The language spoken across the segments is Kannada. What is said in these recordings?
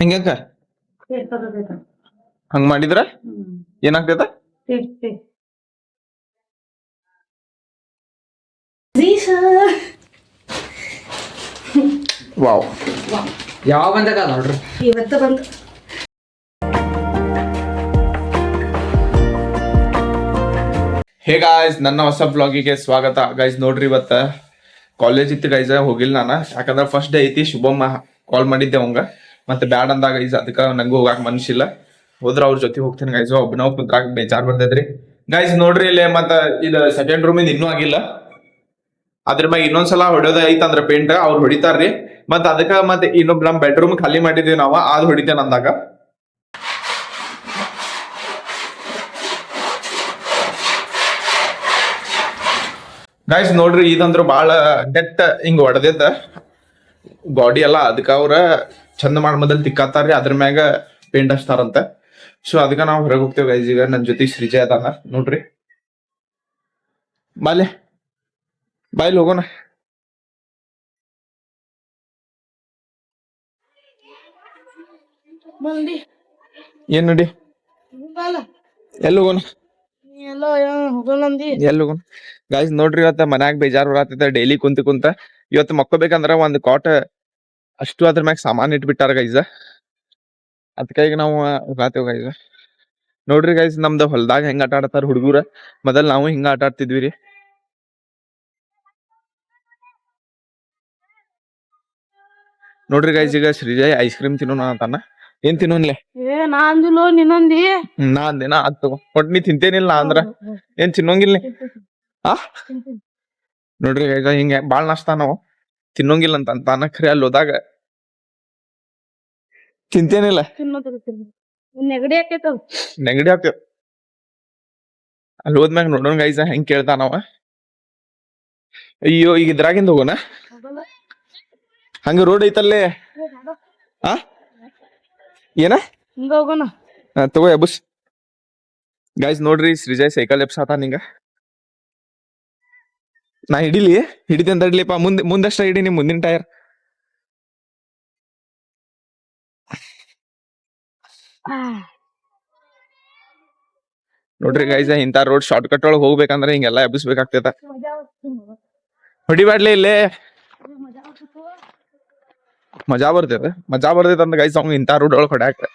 ಹಿಂಗ್ಯಾಕ ಹಂಗ ಮಾಡಿದ್ರ ಏನಾಗ್ತೈತ? ವಾವ್, ಯಾವ ಬಂದಾಗ ನೋಡ್ರಿ ಇವತ್ತ ಬಂತು. ಹೇ ಗಾಯ್ಸ್, ನನ್ನ ಹೊಸ ಬ್ಲಾಗಿಗೆ ಸ್ವಾಗತ. ಗೈಸ್ ನೋಡ್ರಿ, ಇವತ್ತ ಕಾಲೇಜ್ ಇತ್ತು ಗೈಸ್, ಹೋಗಿಲ್ಲ ನಾನು. ಯಾಕಂದ್ರೆ ಫಸ್ಟ್ ಡೇ ಐತಿ. ಶುಭಮ್ಮ ಕಾಲ್ ಮಾಡಿದ್ದೆ ಅವಂಗ, ಮತ್ತೆ ಬ್ಯಾಡ್ ಅಂದಾಗ ಗೈಸ್, ಅದಕ್ಕೆ ನಂಗೂ ಹೋಗಾಕ ಮನ್ಸಿಲ್ಲ. ಹೋದ್ರ ಅವ್ರ ಜೊತೆ ಹೋಗ್ತೀನಿ ಗೈಸ್. ಒಬ್ಬನ ಕುಂತ್ರಾಕ ಬೇಜಾರ್ ಬರ್ತೈತ್ರಿ ಗೈಸ್. ನೋಡ್ರಿ ಇಲ್ಲಿ ಮತ್ತ ಇದು ಸೆಕೆಂಡ್ ರೂಮ್ ಇನ್ನೂ ಆಗಿಲ್ಲ. ಅದ್ರ ಮ್ಯಾಗ ಇನ್ನೊಂದ್ಸಲ ಹೊಡೆಯೋದ ಐತಂದ್ರ ಪೇಂಟ್ ಅವ್ರು ಹೊಡಿತಾರ್ರಿ. ಮತ್ ಅದಕ್ಕ ಮತ್ತೆ ಇನ್ನೊಬ್ ನಮ್ ಬೆಡ್ರೂಮ್ ಖಾಲಿ ಮಾಡಿದೀವಿ ನಾವ, ಅದ್ ಹೊಡಿತೇನೆ ಅಂದಾಗ. ಗೈಸ್ ನೋಡ್ರಿ, ಇದಂದ್ರು ಬಾಳ ಡೆಟ್ ಹಿಂಗ್ ಹೊಡೆದಿದ್ದ ಗಾಡಿ ಎಲ್ಲ. ಅದಕ್ಕ ಅವ್ರ ಚಂದ ಮಾಡ್ ಮೊದಲ್ ತಿಕ್ಕಾತಾರ್ರಿ, ಅದ್ರ ಮ್ಯಾಗ ಪೇಂಟ್ ಹಚ್ತಾರಂತ. ಸೊ ಅದಕ್ಕ ನಾವ್ ಹೊರಗೆ ಹೋಗ್ತೇವೆ ಗೈಸ್. ಈಗ ನನ್ ಜೊತೆ ಶ್ರೀಜಯ್ ಅದಾನ ನೋಡ್ರಿ. ಬಾಯ್ಲಿ ಹೋಗೋಣ. ಏನ್ ನೋಡಿ ಎಲ್ಲಿ ಹೋಗೋಣ? ಎಲ್ಲಿ ಹೋಗೋಣ ಗಾಯ್ಸ್? ನೋಡ್ರಿ, ಇವತ್ತ ಮನ್ಯಾಗ ಬೇಜಾರ್ ಬರತೈತೆ ಡೈಲಿ ಕುಂತ. ಇವತ್ತು ಮಕ್ಕೋಬೇಕಂದ್ರ ಒಂದ್ ಕಾಟ್ ಅಷ್ಟು ಅದ್ರ ಮ್ಯಾಗ ಸಾಮಾನ್ ಇಟ್ಬಿಟ್ಟಾರ ಗೈಸ್. ಅದಕ್ಕಾಗಿ ನಾವು ಹೋಗಾತೇವ್ ಗೈಸ್. ನೋಡ್ರಿ ಗೈಸ್, ನಮ್ದು ಹೊಲ್ದಾಗ ಹೆಂಗ ಆಟ ಆಡ್ತಾರ ಹುಡುಗರ. ಮೊದಲ್ ನಾವು ಹಿಂಗ ಆಟ ಆಡ್ತಿದ್ವಿ ರೀ. ನೋಡ್ರಿ ಗೈಸ್, ಈಗ ಶ್ರೀಜಯ್ ಐಸ್ ಕ್ರೀಮ್ ತಿನ್ನೋಣ ಅಂತಾನ. ಏನ್ ತಿನ್ನೋನ್ಲೆ? ನಾ ಅಂದಿಲ್ಲೋ ನಿನ್ನೊಂದಿ. ನಾ ಅಂದೇನ? ಅದ್ ತಗೋ, ಒಟ್ ನೀ ತಿಂತೇನಿಲ್ಲ ಅಂದ್ರ ಏನ್ ತಿನ್ನೋಂಗಿಲ್ಲ ಆ. ನೋಡ್ರಿ ಗೈಸ್, ಹಿಂಗ ಬಾಳ್ ನಾಷ್ಟ ನಾವು ತಿನ್ನೋಂಗಿಲ್ಲ ಅಂತ ಅಂತಾನ. ಖರೆ ಅಲ್ಲಿ ಹೋದಾಗ ತಿಂತೇನಿಲ್ಲ. ನೆಗಡಿ ಆಕೈತ, ನೆಗಡಿ ಆಗ್ತೇವ. ಅಲ್ಲಿ ಹೋದ್ಮ್ಯಾಗ ನೋಡೋಣ ಗೈಸ್ ಹೆಂಗ್ ಕೇಳ್ತಾನವ. ಅಯ್ಯೋ, ಈಗ ಇದ್ರಾಗಿಂದ ಹೋಗೋಣ. ಹಂಗ ರೋಡ್ ಐತಲ್ಲೇ. ಆ ಏನ ಹಿಂಗ ಹೋಗೋಣ. ತಗೋ ಎಬಸ್. ಗೈಸ್ ನೋಡ್ರಿ, ಶ್ರೀಜಯ್ ಸೈಕಲ್ ಎಬ್ಸಾತ ನಿಂಗ. ನಾ ಹಿಡಿತೇನೆ ತಡ್ಲಿಪ್ಪ. ಮುಂದಷ್ಟ ಹಿಡಿ, ನಿಮ್ ಮುಂದಿನ ಟೈರ್. ನೋಡ್ರಿ ಗೈಸ್, ಇಂತ ರೋಡ್ ಶಾರ್ಟ್ ಕಟ್ ಒಳಗ್ ಹೋಗ್ಬೇಕಂದ್ರೆ ಹಿಂಗೆಲ್ಲಾ ಎಬ್ಬಿಸ್ಬೇಕಾಗ್ತೈತ. ಹೊಡಿಬ್ಯಾಡ್ಲಿ ಇಲ್ಲೇ. ಮಜಾ ಬರ್ತೈತ ಅಂತ ಗೈಸ್ ಅವ್ನು ಇಂತ ರೋಡ್ ಒಳಗ್ ಹೊಡ್ಯಾಕ.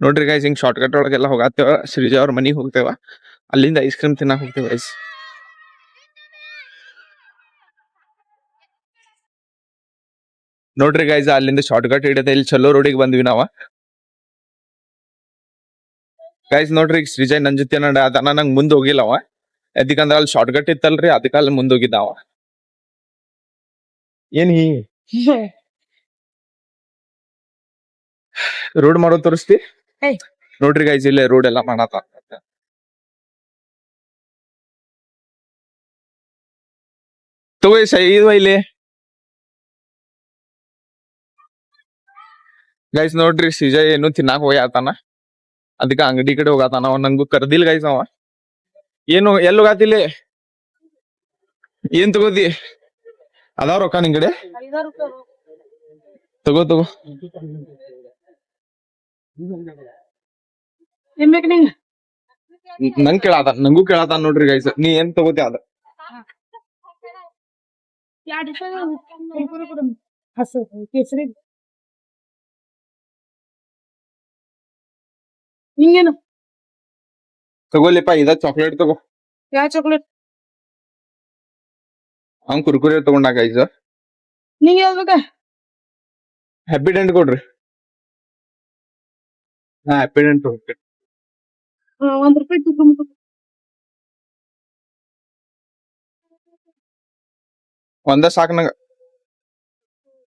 ನೋಡ್ರಿ ಗೈಸ್, ಹಿಂಗ್ ಶಾರ್ಟ್ ಕಟ್ ಒಳಗೆಲ್ಲ ಹೋಗಾತೇವ. ಶ್ರೀಜಯ್ ಅವ್ರ ಮನಿಗ್ ಹೋಗ್ತೇವ. ಅಲ್ಲಿಂದ ಐಸ್ ಕ್ರೀಮ್ ತಿನ್ನಾಕ್ ಹೋಗ್ತೇವ ಗೈಸ್. ನೋಡ್ರಿ ಗೈಸ್, ಅಲ್ಲಿಂದ ಶಾರ್ಟ್ ಕಟ್ ಹಿಡಿದ ಇಲ್ಲಿ ಚಲೋ ರೋಡಿಗೆ ಬಂದ್ವಿ ನಾವ. ಗೈಸ್ ನೋಡ್ರಿ, ಈಗ ಶ್ರೀಜಯ್ ನನ್ ಜೊತೆ ಅದಾನ. ನಂಗ್ ಮುಂದ್ ಹೋಗಿಲ್ಲವ, ಎದಕ್ಕಂದ್ರ ಅಲ್ಲಿ ಶಾರ್ಟ್ ಕಟ್ ಇತ್ತಲ್ರಿ, ಅದಕ್ಕ ಅಲ್ಲಿ ಮುಂದ್ ಹೋಗಿದ್ದಾವ. ಏನ್ ರೋಡ್ ಮಾಡೋ ತೋರಿಸ್ತಿ? ನೋಡ್ರಿ ಗೈಸ್, ಇಲ್ಲೇ ರೋಡ್ ಎಲ್ಲಾ ಮಾಡಾತ. ತಗೋ ಇಲ್ಲಿ ಗೈಸ್. ನೋಡ್ರಿ, ಶ್ರೀಜಯ್ ಏನು ತಿನ್ನಾಕ ಹೋಗ್ಯಾತಾನ, ಅದಕ್ಕ ಅಂಗಡಿ ಕಡೆ ಹೋಗಾತಾನ. ಅವ ನಂಗೂ ಕರ್ದಿಲ್ ಗೈಸ್. ಅವ ಏನು ಎಲ್ಲಿ ಹೋಗಾತಿಲ್ಲಿ? ಏನ್ ತಗೋತಿ? ಅದಾವ ರೊಕ್ಕ ನಿನ್ ಕಡೆ? ತಗೋ ನಂಗೂ ಕೇಳಾತಾನ ನೋಡ್ರಿ ಗೈಸ್. ನೀ ಏನ್ ತಗೋತಿ ಅದ? ಹಿಂಗೇನು ತಗೋಲಿಪ್ಪ, ಇದ ಚಾಕ್ಲೇಟ್ ತಗೋ. ಯಾವ ಚಾಕ್ಲೇಟ್? ಅವ್ನ್ ಕುರ್ಕುರೆ ತಗೊಂಡ ಗೈಸ್. ನಿಂಗ ಯಾವ್ಬೇಕ? ಹ್ಯಾಪಿ ಡೆಂಟ್ ಕೊಡ್ರಿ. ಹಾ, ಹ್ಯಾಪಿ ಡೆಂಟ್ ತಗೋರಿ. ₹1 ಒಂದ ಸಾಕ್ ನಂಗ.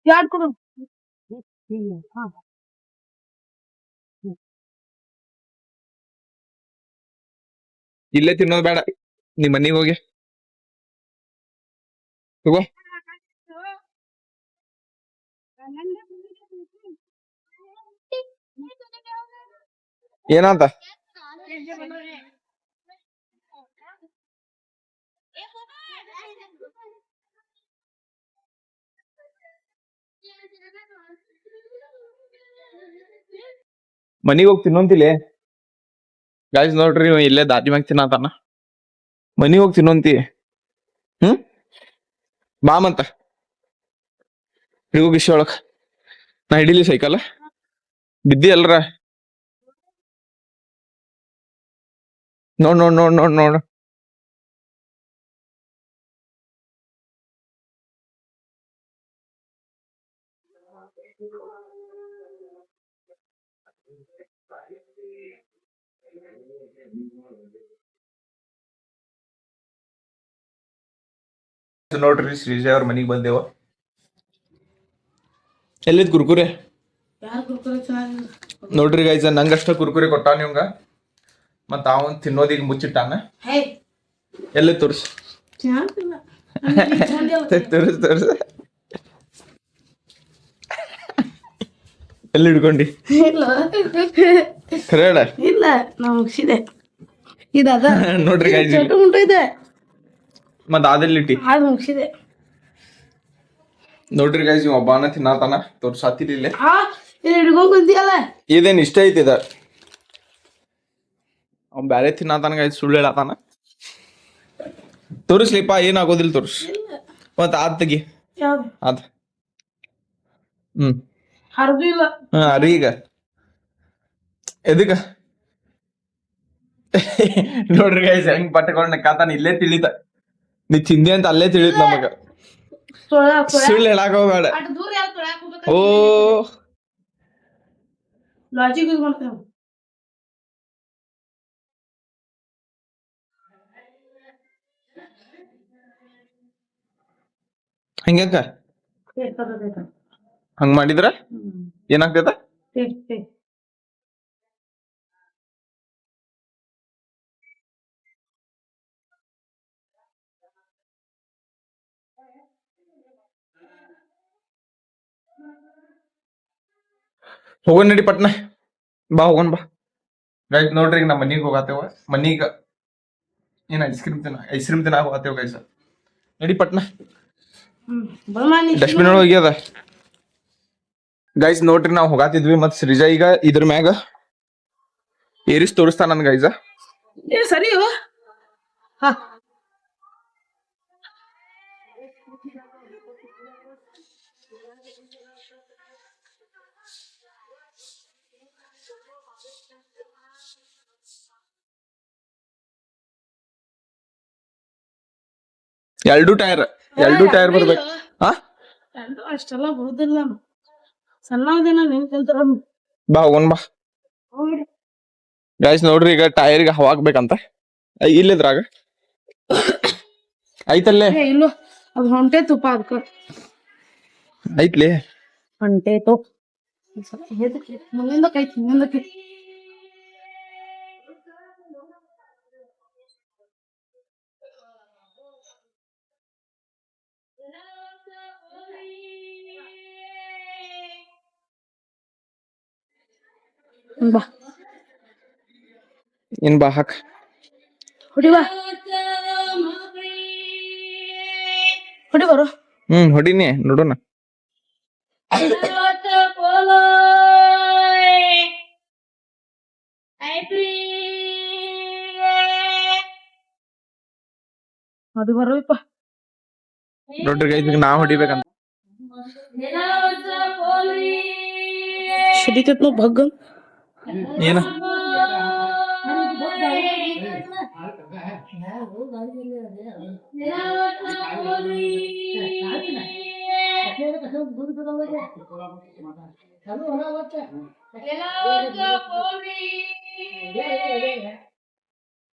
ಯಾಡ್ ಕೊಡು. ಇಲ್ಲೇ ತಿನ್ನೋದ್ ಬೇಡ, ನಿಮ್ ಮನಿಗ್ ಹೋಗಿ ತಗೋ. ಏನಂತ? ಮನಿಗ್ ಹೋಗಿ ತಿನ್ನೊಂತಿಲೆ ಗಾಯ್ಸ್ ನೋಡ್ರಿ ಇವ ಇಲ್ಲೇ ದಾಟಿ ಮ್ಯಾಗ ತಿನ್ನತಾನ ಮನಿಗ್ ಹೋಗಿ ತಿನ್ನೊಂತಿ ಬಾ ಮತ್ತ ಹಿಡಿಗೋ ಗಿಶಿ ಒಳಗ್ ನಾ ಹಿಡಿಲಿ ಸೈಕಲ್ ಬಿದ್ದಿ ಅಲ್ರ ನೋಡ್ ನೋಡ್ ನೋಡ್ ನೋಡ್ ನೋಡ್ ನೋಡ್ರಿ ಶ್ರೀಜ ಅವ್ರ ಮನಿಗ್ ಬಂದೇವ ಎಲ್ಲಿದ್ ಕುರ್ಕುರೆ ನೋಡ್ರಿ ಗೈಸ್ ನಂಗಷ್ಟ ಕುರ್ಕುರೆ ಕೊಟ್ಟಾನ ನಿಮ್ಗ ಮತ್ತ ಅವನ್ ತಿನ್ನೋದಿಗ್ ಮುಚ್ಚಿಟ್ಟಾನ ಎಲ್ಲಿ ತೋರ್ಸ್ ತೋರ್ಸ್ ತೋರ್ಸ್ ಎಲ್ಲಿ ಹಿಡ್ಕೊಂಡಿ ಖರೆ ಹೇಳ ಇಲ್ಲ ನಾ ಮುಗಿಸಿದೆ ಇದದ ನೋಡ್ರಿ ಗೈಸ್ ಚಟ ಉಂಟು ಇದೆ ಮತ್ತ ಅದೆಲ್ಲಿಟ್ಟಿ ಅದು ಮುಗಿಸಿದೆ ನೋಡ್ರಿ ಗೈಸ್ ಇವ್ ಒಬ್ಬಾನ ತಿನ್ನತಾನ ತೋರ್ಸಾತಿಲ್ಲ ಇಲ್ಲೇ ಇಲ್ಲಿ ಹಿಡ್ಕೊಂಡ್ ಕುಂತಿಯಲ್ಲ ಇದೇನ್ ಇಷ್ಟ ಐತಿದ ಅವ್ನ್ ಬ್ಯಾರೆ ತಿನ್ನತಾನ ಗೈಸ್ ಸುಳ್ಳು ಹೇಳತಾನ ತೋರಿಸ್ಲಿಪ್ಪ ಏನಾಗೋದಿಲ್ಲ ತೋರ್ಸ್ ಮತ್ತ ಆದ್ ತೆಗಿ ಯಾವ್ದು ಅದ್ ಹರಿದು ಇಲ್ಲ ಅರಿ ಈಗ ಎದಕ್ಕ ನೋಡ್ರಿ ಗೈಸ್ ಹೆಂಗ್ ಪಟ್ಟಕೊಂಡ್ ಕಾತಾನ ಇಲ್ಲೇ ತಿಳಿತ ನೀ ತಿಂದಿ ಅಂತ ಅಲ್ಲೇ ತಿಳಿತ್ ನಮಗ ಸುಳ್ಳು ಹೇಳಾಕ ಹೋಗ್ಬೇಡ ಅಟ್ ದೂರ ಯಾವ್ದು ತೊಳ್ಯಾಕ್ ಹೋಗ್ಬೇಕ ಓ ಲಾಜಿಕ್ ಯೂಸ್ ಮಾಡ್ತೇವೆ ಹಂಗ್ಯಾಕ ಹಂಗ್ ಮಾಡಿದ್ರ ಏನಾಗ್ತದ ಹೋಗೋಣ ನಡಿ ಪಟ್ನ ಬಾ ಹೋಗೋಣ ಬಾ ಗೈಸ್ ನೋಡ್ರಿ ಈಗ ನಮ್ಮ ಮನಿಗ್ ಹೋಗತ್ತೇವ ಮನಿಗ ಏನ್ ಐಸ್ ಕ್ರೀಮ್ ತಿನ್ನಾಕ ಹೋಗತ್ತೇವ ಗೈಸ್ ನಡಿ ಪಟ್ನ ಡಸ್ಟ್ಬಿನ್ ಒಳಗೆ ಹೋಗ್ಯದ ಗೈಸ್ ನೋಡ್ರಿ ನಾವ್ ಹೋಗಾತಿದ್ವಿ ಮತ್ ಶ್ರೀಜಾ ಈಗ ಇದ್ರ ಮ್ಯಾಗ ಏರಿಸ್ ತೋರಿಸ್ತಾನ ನನ್ ಗೈಸ ಸರಿ ಎರಡು ಟೈರ್ ಬರ್ಬೇಕು ಹಾ ಅಷ್ಟೆಲ್ಲ ಬರುದಿಲ್ಲ ಸಣ್ಣದಿನ ನಿನ್ ಕಲ್ತಾರ ಬಾ ಹೋಗೋಣ ಬಾ ಗೈಸ್ ನೋಡ್ರಿ ಈಗ ಟೈರ್ಗೆ ಹವಾಗ್ಬೇಕಂತ ಇಲ್ಲಿದ್ರಾಗ ಐತಲ್ಲೇ ಇಲ್ಲೋ ಅದು ಹೊಂಟೆ ತುಪ್ಪ ಅದಕ್ಕ ಐತ್ಲಿ ಹೊಂಟೇತು ಮುಂದಿಂದ ಕೈ ಮುಂದಿಂದ ಕೈ ಬಾ ಏನ್ ಬಾ ಹಾಕ್ ಹೊಡಿ ಬಾ ಹೊಡಿ ಬರೋ ಹೊಡಿನಿ ನೋಡೋಣ ಅದು ಬರೋಯಪ್ಪ ನೋಡ್ರಿ ಗೈಸ್ ಈಗ ನಾ ಹೊಡಿಬೇಕಂತ ಸಿಡಿತೈತ್ ನಾವು ಭಗ್ಗ ಏನ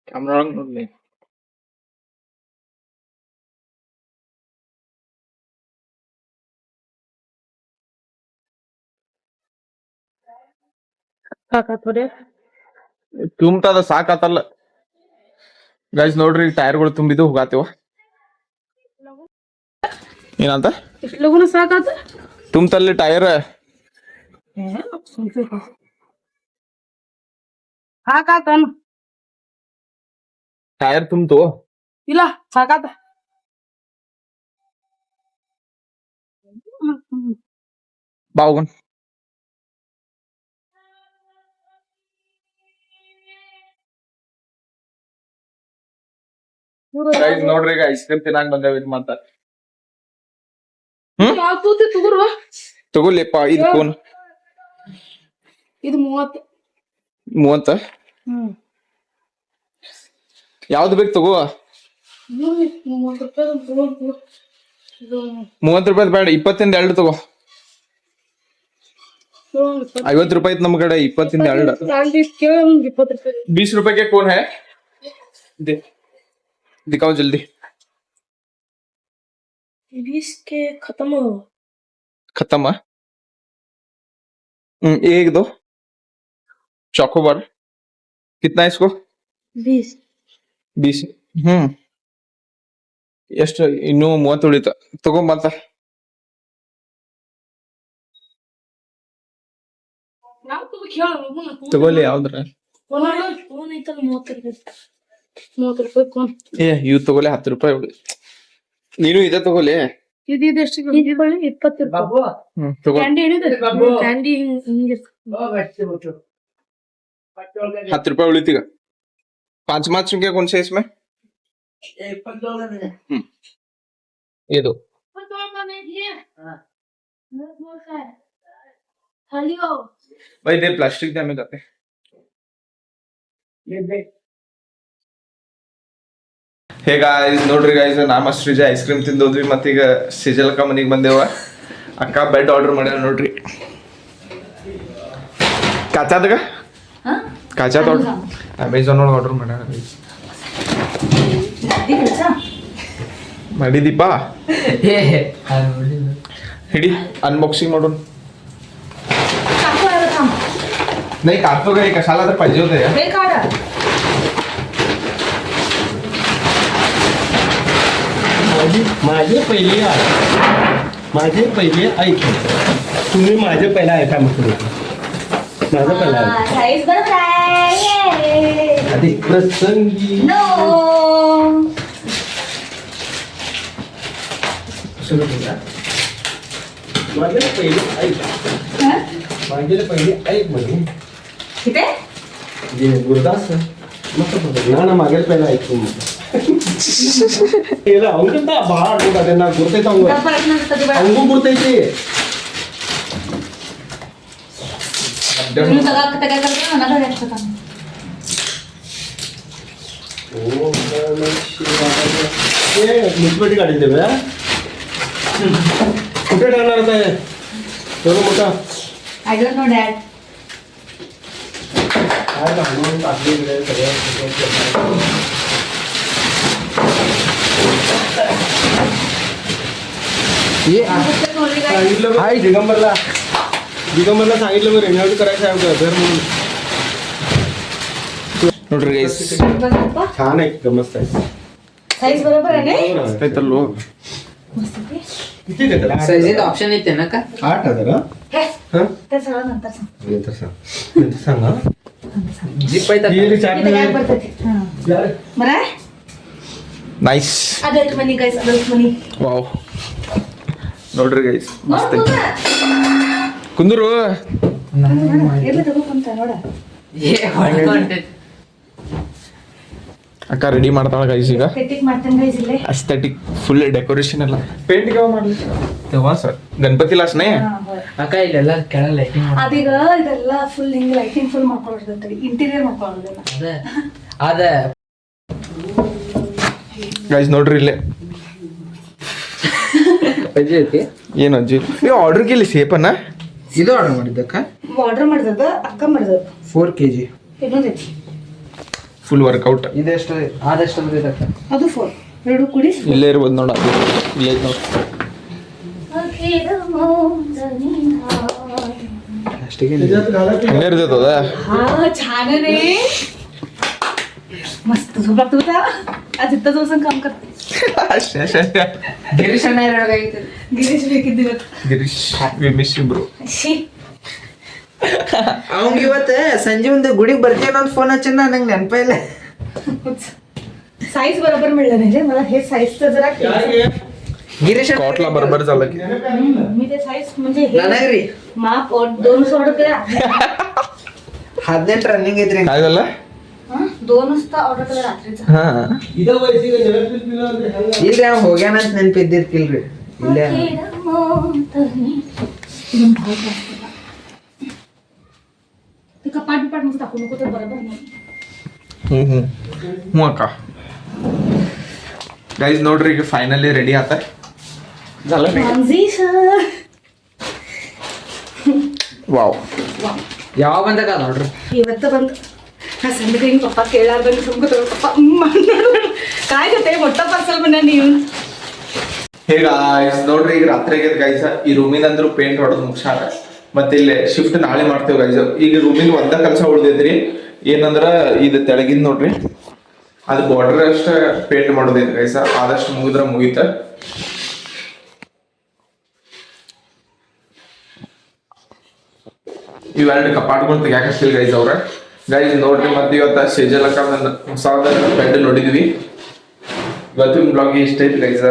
ಕ್ಯಾಮ್ರಾ ಒಳಗ್ ನೋಡ್ಲಿ ಸಾಕಾತ್ವರೆ ತುಂಬತದ ಸಾಕಾತಲ್ಲ ಗೈಸ್ ನೋಡ್ರಿ ಟೈರ್ಗಳು ತುಂಬಿದ್ದು ಹೋಗಾತಿವ ಏನಂತ ಇಷ್ಟು ಲಗುನ ಸಾಕಾತ ತುಂಬತಲ್ಲಿ ಟೈರ್ ಸಾಕಾತನು ಟೈರ್ ತುಂಬ್ತು ಇಲ್ಲ ಸಾಕಾತ ಬಾ ಹೋಗೋಣ. Guys, ನೋಡ್ರಿ ಈಗ ಐಸ್ ಕ್ರೀಮ್ ತಿನ್ನಾಕ ಬಂದೇವ್ ಇದು ಮಾತ. ತಗೋರುವ ತಗೊಳ್ಳಿಪ್ಪ ಇದು ಫೋನ್ ಇದು 30. 30. ಯಾವ್ದು ಬೇಕು ತಗೋ. 30 ರೂಪಾಯಿ. 30 ರೂಪಾಯಿ ಬೇಡ, 20 2 ತಗೋ. 50 ರೂಪಾಯಿ ನಮ್ ಕಡೆ, 20 2. 20 ರೂಪಾಯಿ. 20 रुपए के कौन है? दे दिखाओ जल्दी. 20 के खत्म हो. खत्म है. एक दो चॉकोबार. कितना है इसको? 20. 20. ಎಷ್ಟು ಇನ್ನೂ 30 ಉಳಿತ. ತಗೋ ಮತ್ತ ತಗೋಲಿ ಯಾವ್ದ್ರ. ಫೋನ್ ಐತಲ್ಲ 30 ರೂಪಾಯಿ ಫೋನ್. ಇವ್ ತಗೋಲಿ 10 ರೂಪಾಯಿ ಉಳಿ. ನೀನು ಇದೇ ತಗೋಲಿ. ಇದು ಎಷ್ಟು? 20 ರೂಪಾಯಿ. ತಗೋ. ಕ್ಯಾಂಡಿ ಏನಿದೆ? ಕ್ಯಾಂಡಿ ಹಿಂಗೆ 10 रुपए उड़ी थी. 5 मार्च क्या कौन से इसमें? ये दो. भाई दे प्लास्टिक दे हमें जाते. ಹೇ ಗಾಯ್ಸ್, ನೋಡ್ರಿ ಗಾಯ್ಸ್, ನಾಮ ಶ್ರೀಜ ಐಸ್ ಕ್ರೀಮ್ ತಿಂದೋದ್ವಿ. ಮತ್ತೀಗ ಸಿಜಲ್ಕ ಮನಿಗೆ ಬಂದೇವ. ಅಕ್ಕ ಬೆಡ್ ಆರ್ಡರ್ ಮಾಡ್ಯಾರ ನೋಡ್ರಿ. ಕಾಚಾದಾಗ ಕಾಚಾದ ಅಮೆಝಾನ್ ಒಳಗೆ ಆರ್ಡರ್ ಮಾಡ್ಯಾರ. ಮಾಡಿದೀಪ ಹಿಡಿ अनबॉक्सिंग ಮಾಡೋಣ. नाही काढतो का कशाला तर पाहिजे होतं यार. माझे पहिले ऐक, तुम्ही माझे पहिला ऐका म्हटलं. माझं पहिला साईज बरोबर आहे. आधी प्रसंगी नो माझे पहिले ऐक, माझे पहिले ऐक म्हणजे किती गुरुदास ना मागेल पहिला ऐक तुम्ही. ಅವನಿಂದ ಬಹಳ ಅದನ್ನ ಗುರ್ತೈತೆ ಅವಂಗೂ ಗುರ್ತೈತಿ. मुसबेटी काढिದ್ದೇವೆ. कुठे ठेवणार आता हे एवढं मोठा? I don't know dad. काय घालून टाकले सगळ्या. हाय दिगंबरला सांगितलं बरं रेनोव्हेट करायचं आहे घर म्हणून. ನೋಡ್ರಿ ಗೈಸ್, छान आहे, मस्त आहे. साईज बरोबर आहे ना? ಐತಲ್ಲೋ. किती देतात? साईज ऑप्शन येते ना का? 8,000. हे हं? ते सगळं नंतर सांग. नंतर सांग. नंतर सांग हं? जीप पाहिजे. हे रिचार्ज इथे काय पडतं ते. हां. बरं आहे? Nice. Adult money guys, adult money. Wow. ನೋಡ್ರಿ ಗೈಸ್, ಮಸ್ತ್ ನೋಡು ಐತಿ. ಬಾ. ಕುಂದ್ರು ಎಲ್ಲಿ ತಗೋಕೊಂತ ನೋಡ. ಅಕ್ಕ ರೆಡಿ ಮಾಡ್ತಾಳ ಗೈಸ್ ಈಗ. ಪೆಟ್ಟಿಗೆ ಮಾಡ್ತೇನೆ ಗೈಸ್ ಇಲ್ಲೇ. ಅಸ್ಥೆಟಿಕ್ ಫುಲ್ ಡೆಕೋರೇಷನ್ ಎಲ್ಲ. ಪೇಂಟ್ ಯಾವ ಮಾಡ್ಲಿ ತೆವಾ ಸರ್ ಗಣಪತಿ ಲಾಸ್ನೇ. ಹಾಂ, ಹೌದು. ಅಕ್ಕ ಇಲ್ಲೆಲ್ಲ ಕೆಳಗೆ ಲೈಟಿಂಗ್ ಅದೀಗ ಇದೆಲ್ಲ ಫುಲ್ ಹಿಂಗ್ ಲೈಟಿಂಗ್ ಫುಲ್ ಮಾಡ್ಕೊಳ್ಳೋದು, ಇಂಟೀರಿಯರ್ ಮಾಡ್ಕೊಳ್ಳೋದಿಲ್ಲ. ಅದ ಗೈಸ್ ನೋಡ್ರಿ ಇಲ್ಲೇ ಅಜ್ಜಿ ಐತಿ. ಏನು ಅಜ್ಜಿ ನೀವು ಆರ್ಡರ್ ಕೇಳಿ ಸೇಪನ್ನ ಇದು ಆರ್ಡರ್ ಮಾಡಿದ್ದಕ್ಕ ಆರ್ಡರ್ ಮಾಡಿದ ಅಕ್ಕ ಮಾಡಿದ 4 kg. ಇನ್ನೊಂದೈತಿ full workout. ಇದೆಷ್ಟು ಆದಷ್ಟು ಬಂದಿದ್ದಕ್ಕ ಅದು 4 ಎರಡು ಕೂಡಿ. ಇಲ್ಲೇ ಇರ್ಬೋದು ನೋಡ, ಇಲ್ಲೇ ನೋಡಿ ಅಷ್ಟಿಗೆ ಹಂಗೆ ಇರ್ತೈತೆ ಅದ. हा छान रे, मस्त झोप लागतो का? आज इथं बसून काम करते. ಗಿರೀಶ್ ಅಣ್ಣ ಇರೋದಾಗಿತ್ತು. ಗಿರೀಶ್ ಬೇಕಿದ್ದೀರ Girish we miss you bro. ಅವಂಗ ಇವತ್ತು ಸಂಜೆ ಒಂದು ಗುಡಿಗೆ ಬರ್ತೀನಿ ಅಂತ ಫೋನ್ ಹಚ್ಚ ನಂಗೆ ನೆನಪ ಇಲ್ಲ. साईज बरोबर मिळलं नाही रे मला. हे साईजचं जरा ಯಾರಿಗೆ गिरीश कॉटला बरोबर झालं की मी ते साईज म्हणजे हे ನನಗ್ರಿ माप 2 ऑर्डर केला 18 ರನ್ನಿಂಗ್ ಐತ್ರಿ काय झालं 2 वाजता ऑर्डर केला रात्रीचा हा ಇಲ್ರಿ ಅವ್ ಹೋಗ್ಯಾನಂತ ನೆನ್ಪಿದ್ದಿರ್ಕಿಲ್ರಿ ಇಲ್ಲೇ ते कपाट बिपाट मध्ये टाकू नको ते बरोबर नाही ಹ್ಞೂ ಅಕ್ಕ ಗೈಸ್ ನೋಡ್ರಿ ಈಗ ಫೈನಲಿ ರೆಡಿ ಆತ झालं नाही ट्रान्झिशन ವಾವ್ ಯಾವಾಗ ಬಂದಾಗ ನೋಡ್ರಿ ಇವತ್ತು ಬಂದು ನಾ ಸಂध्याकाळी पप्ಪ ಕೇಳಾರ್ದಂಗ ಸುಮ್ಕುತ್ರ ಪಪ್ಪ काय करते मोठा पार्सल ಬಂದ ನೀವು ಹೇ ಗಾಯ್ಸ್ ನೋಡ್ರಿ ಈಗ ರಾತ್ರಿ ಆಗೈತೆ ಗೈಸ್ ಈ ರೂಮಿನ ಅಂದ್ರೂ ಪೇಂಟ್ ಹೊಡೆದು ಮುಗ್ಸಾರ ಮತ್ತೆ ಇಲ್ಲಿ ಶಿಫ್ಟ್ ನಾಳೆ ಮಾಡ್ತೇವೆ ಗೈಸ್ ಈಗ ರೂಮಿನ ಒಂದ ಕೆಲಸ ಉಳ್ದೈತ್ರಿ ಏನಂದ್ರ ಇದು ತೆಳಗಿಂದ ನೋಡ್ರಿ ಅದು ಬಾರ್ಡರ್ ಅಷ್ಟ ಪೇಂಟ್ ಮಾಡೋದೈತಿ ಗೈಸ್ ಆದಷ್ಟು ಮುಗಿದ್ರ ಮುಗಿತ ಇವೆರಡು ಕಪಾಟ್ಗಳು ತೆಗ್ಯಾಕಷ್ಟಿಲ್ಲ ಗೈಸ್ ಅವ್ರ ಗೈಸ್ ನೋಡ್ರಿ ಮತ್ತೆ ಇವತ್ತ ಸೇಜಲಕ್ಕ ಹೊಸದ ಬೆಡ್ ನೋಡಿದ್ವಿ ಇವತ್ತಿನ ಬ್ಲಾಗ್ ಇಷ್ಟ ಐತಿ ಗೈಸ್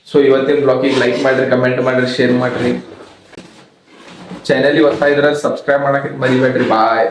ಸೊ ಇವತ್ತಿನ ಬ್ಲಾಗಿಗೆ ಲೈಕ್ ಮಾಡ್ರಿ ಕಮೆಂಟ್ ಮಾಡ್ರಿ ಶೇರ್ ಮಾಡ್ರಿ ಚಾನಲ್ ಹೊಸ ಇದ್ರೆ ಸಬ್ಸ್ಕ್ರೈಬ್ ಮಾಡಕ್ಕೆ ಮರಿಬೇಡ್ರಿ ಬಾಯ್